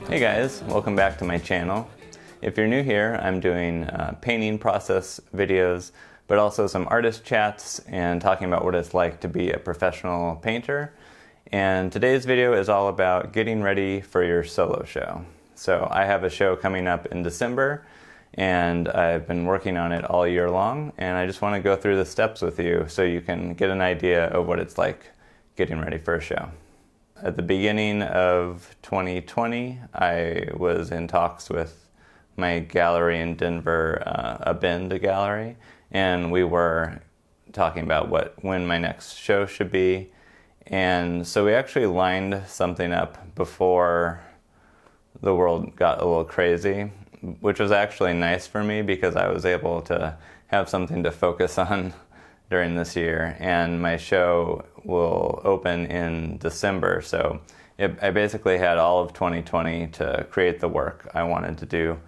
Hey guys, welcome back to my channel. If you're new here, I'm doing painting process videos, but also some artist chats and talking about what it's like to be a professional painter. And today's video is all about getting ready for your solo show. So I have a show coming up in December, and I've been working on it all year long, and I just want to go through the steps with you so you can get an idea of what it's like getting ready for a show. At the beginning of 2020, I was in talks with my gallery in Denver, Abend Gallery, and we were talking about when my next show should be. And so we actually lined something up before the world got a little crazy, which was actually nice for me because I was able to have something to focus on during this year. And my show will open in December, so I basically had all of 2020 to create the work I wanted to do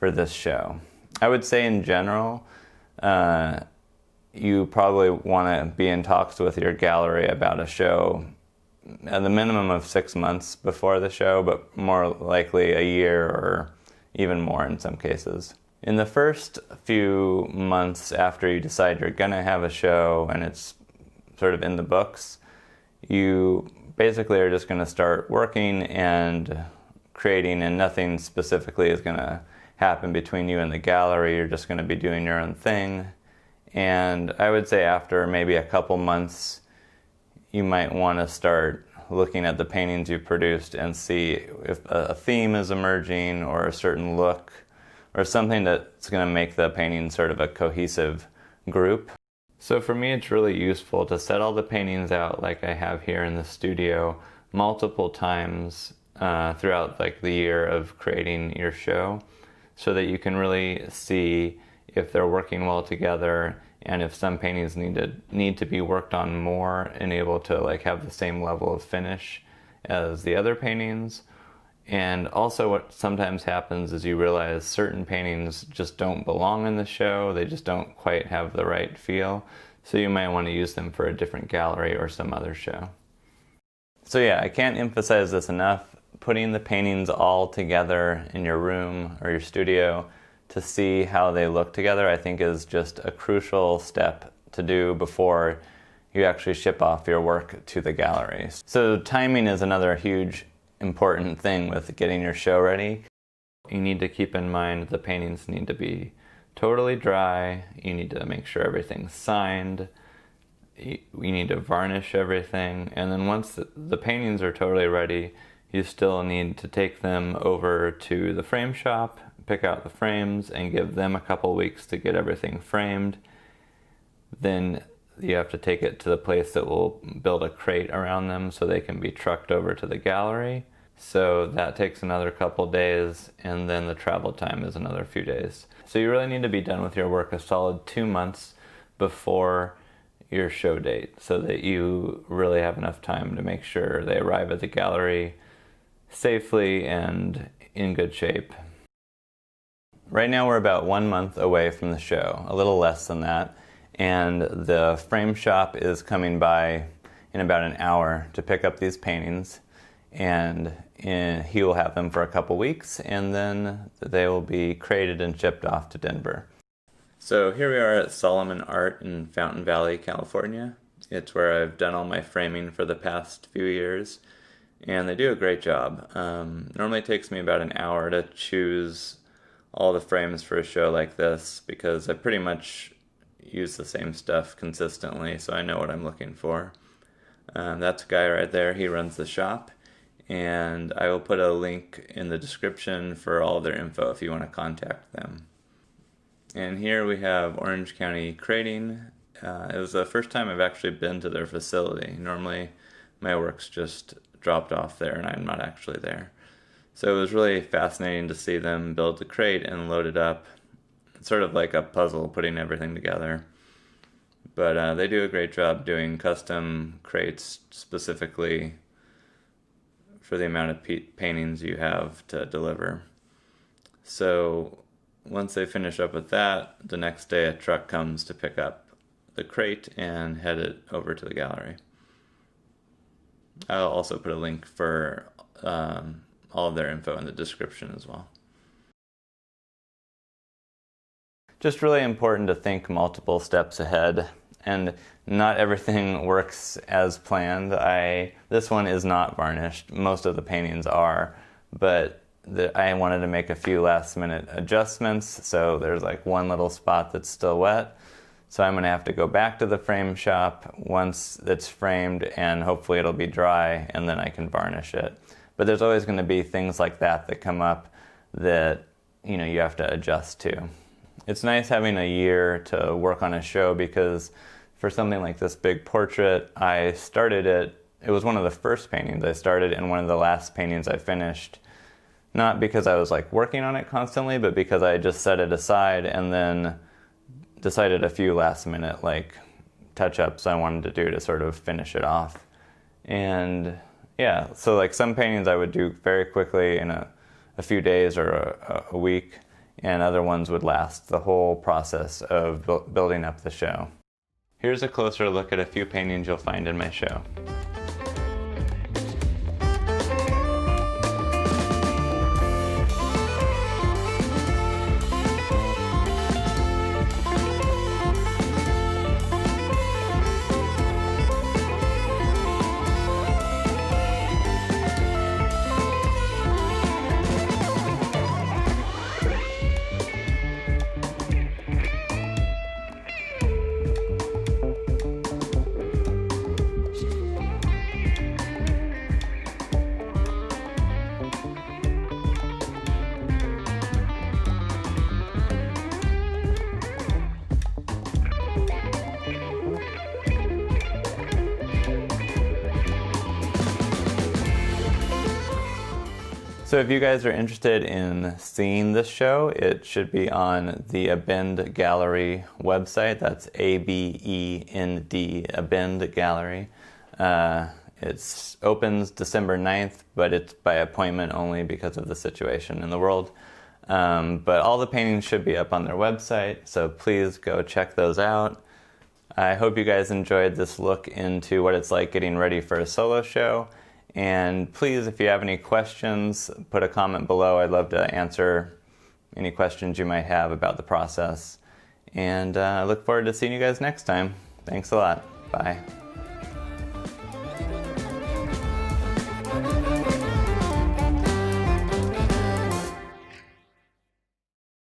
for this show. I would say in general, you probably want to be in talks with your gallery about a show at the minimum of 6 months before the show, but more likely a year or even more in some cases. In the first few months after you decide you're going to have a show and it's sort of in the books, you basically are just going to start working and creating, and nothing specifically is going to happen between you and the gallery. You're just going to be doing your own thing. And I would say after maybe a couple months, you might want to start looking at the paintings you produced and see if a theme is emerging or a certain look or something that's going to make the painting sort of a cohesive group. So for me, it's really useful to set all the paintings out like I have here in the studio multiple times throughout like the year of creating your show, so that you can really see if they're working well together and if some paintings need to be worked on more and able to like have the same level of finish as the other paintings. And also what sometimes happens is you realize certain paintings just don't belong in the show. They just don't quite have the right feel. So you might want to use them for a different gallery or some other show. So yeah, I can't emphasize this enough. Putting the paintings all together in your room or your studio to see how they look together, I think is just a crucial step to do before you actually ship off your work to the gallery. So timing is another huge important thing with getting your show ready. You need to keep in mind the paintings need to be totally dry. You need to make sure everything's signed. You need to varnish everything. And then once the paintings are totally ready, you still need to take them over to the frame shop, pick out the frames, and give them a couple weeks to get everything framed. Then you have to take it to the place that will build a crate around them so they can be trucked over to the gallery. So that takes another couple days, and then the travel time is another few days. So you really need to be done with your work a solid 2 months before your show date so that you really have enough time to make sure they arrive at the gallery safely and in good shape. Right now we're about 1 month away from the show, a little less than that, and the frame shop is coming by in about an hour to pick up these paintings, and he will have them for a couple weeks, and then they will be crated and shipped off to Denver. So here we are at Solomon Art in Fountain Valley, California. It's where I've done all my framing for the past few years, and they do a great job. Normally it takes me about an hour to choose all the frames for a show like this because I pretty much use the same stuff consistently, so I know what I'm looking for. That's a guy right there. He runs the shop, and I will put a link in the description for all their info if you want to contact them. And here we have Orange County Crating. It was the first time I've actually been to their facility. Normally my work's just dropped off there and I'm not actually there. So it was really fascinating to see them build the crate and load it up. It's sort of like a puzzle putting everything together. But they do a great job doing custom crates specifically for the amount of paintings you have to deliver. So once they finish up with that, the next day a truck comes to pick up the crate and head it over to the gallery. I'll also put a link for all of their info in the description as well. Just really important to think multiple steps ahead, and not everything works as planned. This one is not varnished. Most of the paintings are, but I wanted to make a few last minute adjustments, so there's like one little spot that's still wet. So I'm gonna have to go back to the frame shop once it's framed, and hopefully it'll be dry, and then I can varnish it. But there's always gonna be things like that come up that you have to adjust to. It's nice having a year to work on a show, because for something like this big portrait, I started it was one of the first paintings I started and one of the last paintings I finished. Not because I was like working on it constantly, but because I just set it aside and then decided a few last minute like touch-ups I wanted to do to sort of finish it off. And yeah, so like some paintings I would do very quickly in a few days or a week, and other ones would last the whole process of building up the show. Here's a closer look at a few paintings you'll find in my show. So if you guys are interested in seeing this show, it should be on the Abend Gallery website. That's ABEND, Abend Gallery. It opens December 9th, but it's by appointment only because of the situation in the world. But all the paintings should be up on their website, so please go check those out. I hope you guys enjoyed this look into what it's like getting ready for a solo show. And please, if you have any questions, put a comment below. I'd love to answer any questions you might have about the process. And I look forward to seeing you guys next time. Thanks a lot. Bye.